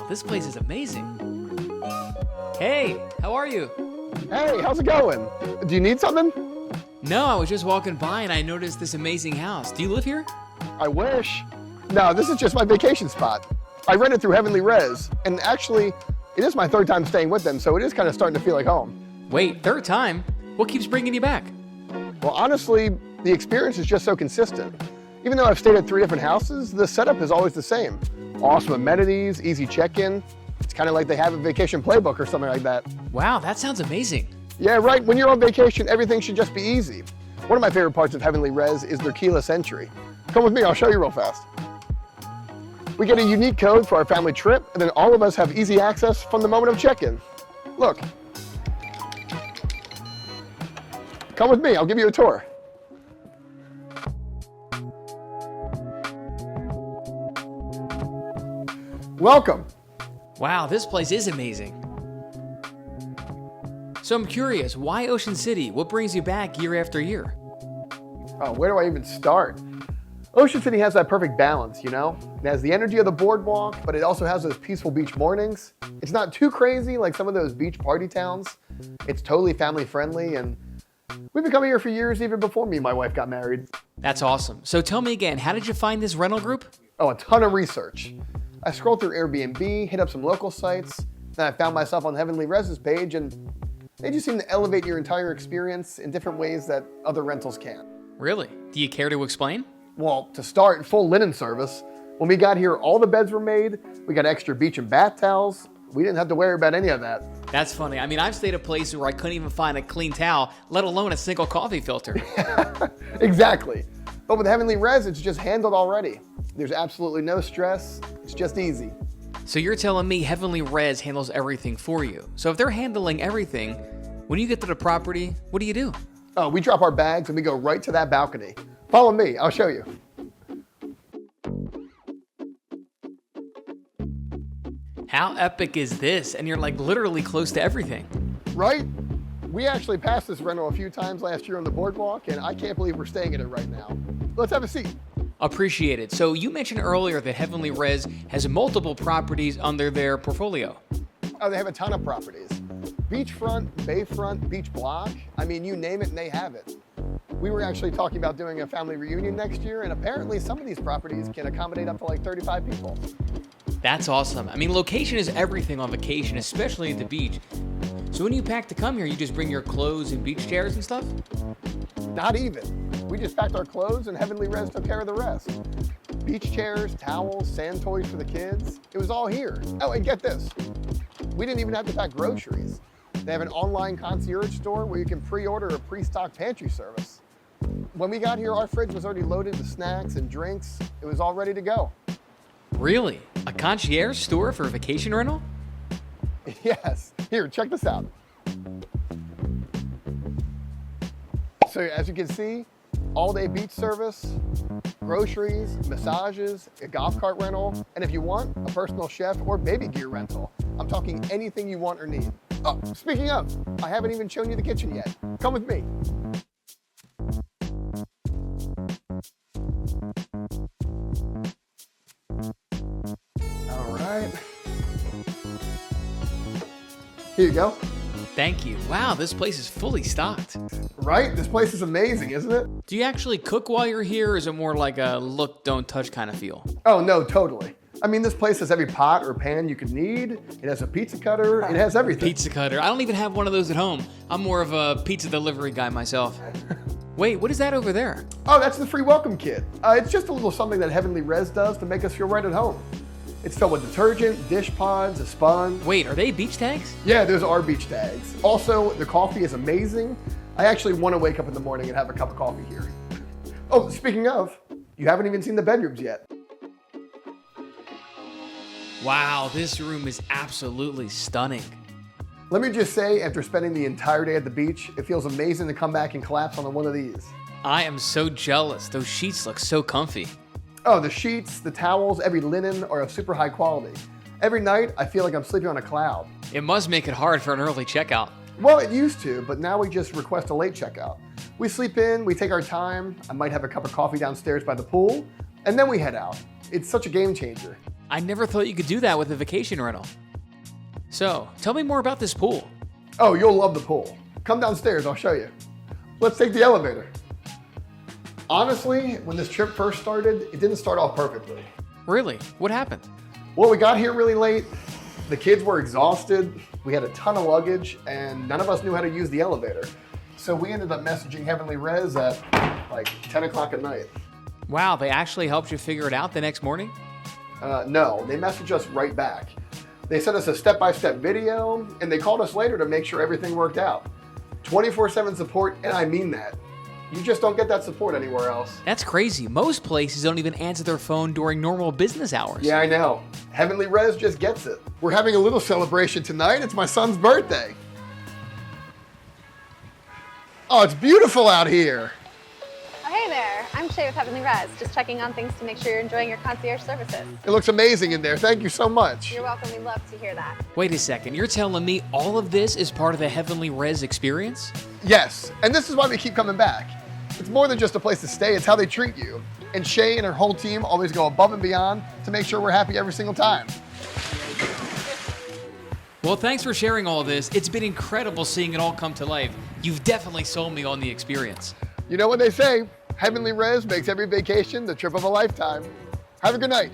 this place is amazing. Hey, how are you? Hey, how's it going? Do you need something? No, I was just walking by and I noticed this amazing house. Do you live here? I wish. No, this is just my vacation spot. I rented through HeavenlyRez, and actually, it is my third time staying with them, so it is kind of starting to feel like home. Wait, third time? What keeps bringing you back? Well, honestly, the experience is just so consistent. Even though I've stayed at 3 different houses, the setup is always the same. Awesome amenities, easy check-in. It's kind of like they have a vacation playbook or something like that. Wow, that sounds amazing. Yeah, right. When you're on vacation, everything should just be easy. One of my favorite parts of HeavenlyRez is their keyless entry. Come with me, I'll show you real fast. We get a unique code for our family trip, and then all of us have easy access from the moment of check-in. Look. Come with me, I'll give you a tour. Welcome. Wow, this place is amazing. So I'm curious, why Ocean City? What brings you back year after year? Oh, where do I even start? Ocean City has that perfect balance, you know? It has the energy of the boardwalk, but it also has those peaceful beach mornings. It's not too crazy like some of those beach party towns. It's totally family friendly, and we've been coming here for years even before me and my wife got married. That's awesome. So tell me again, how did you find this rental group? Oh, a ton of research. I scrolled through Airbnb, hit up some local sites, then I found myself on HeavenlyRez's page, and they just seem to elevate your entire experience in different ways that other rentals can. Really? Do you care to explain? Well, to start, full linen service. When we got here, all the beds were made. We got extra beach and bath towels. We didn't have to worry about any of that. That's funny. I mean, I've stayed at places where I couldn't even find a clean towel, let alone a single coffee filter. Exactly. But with HeavenlyRez, it's just handled already. There's absolutely no stress. It's just easy. So you're telling me HeavenlyRez handles everything for you. So if they're handling everything, when you get to the property, what do you do? Oh, we drop our bags and we go right to that balcony. Follow me, I'll show you. How epic is this? And you're like literally close to everything. Right? We actually passed this rental a few times last year on the boardwalk, and I can't believe we're staying in it right now. Let's have a seat. Appreciate it. So you mentioned earlier that HeavenlyRez has multiple properties under their portfolio. Oh, they have a ton of properties. Beachfront, bayfront, beach block. I mean, you name it and they have it. We were actually talking about doing a family reunion next year, and apparently some of these properties can accommodate up to like 35 people. That's awesome. I mean, location is everything on vacation, especially at the beach. So when you pack to come here, you just bring your clothes and beach chairs and stuff? Not even. We just packed our clothes and HeavenlyRez took care of the rest. Beach chairs, towels, sand toys for the kids. It was all here. Oh, and get this. We didn't even have to pack groceries. They have an online concierge store where you can pre-order a pre-stocked pantry service. When we got here, our fridge was already loaded with snacks and drinks. It was all ready to go. Really? A concierge store for a vacation rental? Yes. Here, check this out. So as you can see, all-day beach service, groceries, massages, a golf cart rental, and if you want, a personal chef or baby gear rental. I'm talking anything you want or need. Oh, speaking of, I haven't even shown you the kitchen yet. Come with me. All right. Here you go. Thank you. Wow, this place is fully stocked. Right? This place is amazing, isn't it? Do you actually cook while you're here, or is it more like a look, don't touch kind of feel? Oh, no, totally. I mean, this place has every pot or pan you could need. It has a pizza cutter. It has everything. Pizza cutter. I don't even have one of those at home. I'm more of a pizza delivery guy myself. Wait, what is that over there? Oh, that's the free welcome kit. It's just a little something that HeavenlyRez does to make us feel right at home. It's filled with detergent, dish pods, a sponge. Wait, are they beach tags? Yeah, those are beach tags. Also, the coffee is amazing. I actually want to wake up in the morning and have a cup of coffee here. Oh, speaking of, you haven't even seen the bedrooms yet. Wow, this room is absolutely stunning. Let me just say, after spending the entire day at the beach, it feels amazing to come back and collapse on one of these. I am so jealous. Those sheets look so comfy. Oh, the sheets, the towels, every linen are of super high quality. Every night, I feel like I'm sleeping on a cloud. It must make it hard for an early checkout. Well, it used to, but now we just request a late checkout. We sleep in, we take our time, I might have a cup of coffee downstairs by the pool, and then we head out. It's such a game changer. I never thought you could do that with a vacation rental. So, tell me more about this pool. Oh, you'll love the pool. Come downstairs, I'll show you. Let's take the elevator. Honestly, when this trip first started, it didn't start off perfectly. Really? What happened? Well, we got here really late. The kids were exhausted. We had a ton of luggage and none of us knew how to use the elevator. So we ended up messaging HeavenlyRez at like 10 o'clock at night. Wow, they actually helped you figure it out the next morning? No, they messaged us right back. They sent us a step-by-step video and they called us later to make sure everything worked out. 24/7 support, and I mean that. You just don't get that support anywhere else. That's crazy. Most places don't even answer their phone during normal business hours. Yeah, I know. HeavenlyRez just gets it. We're having a little celebration tonight. It's my son's birthday. Oh, it's beautiful out here. Oh, hey there. I'm Shay with HeavenlyRez, just checking on things to make sure you're enjoying your concierge services. It looks amazing in there. Thank you so much. You're welcome. We love to hear that. Wait a second, you're telling me all of this is part of the HeavenlyRez experience? Yes, and this is why we keep coming back. It's more than just a place to stay, it's how they treat you. And Shay and her whole team always go above and beyond to make sure we're happy every single time. Well, thanks for sharing all of this. It's been incredible seeing it all come to life. You've definitely sold me on the experience. You know what they say, HeavenlyRez makes every vacation the trip of a lifetime. Have a good night.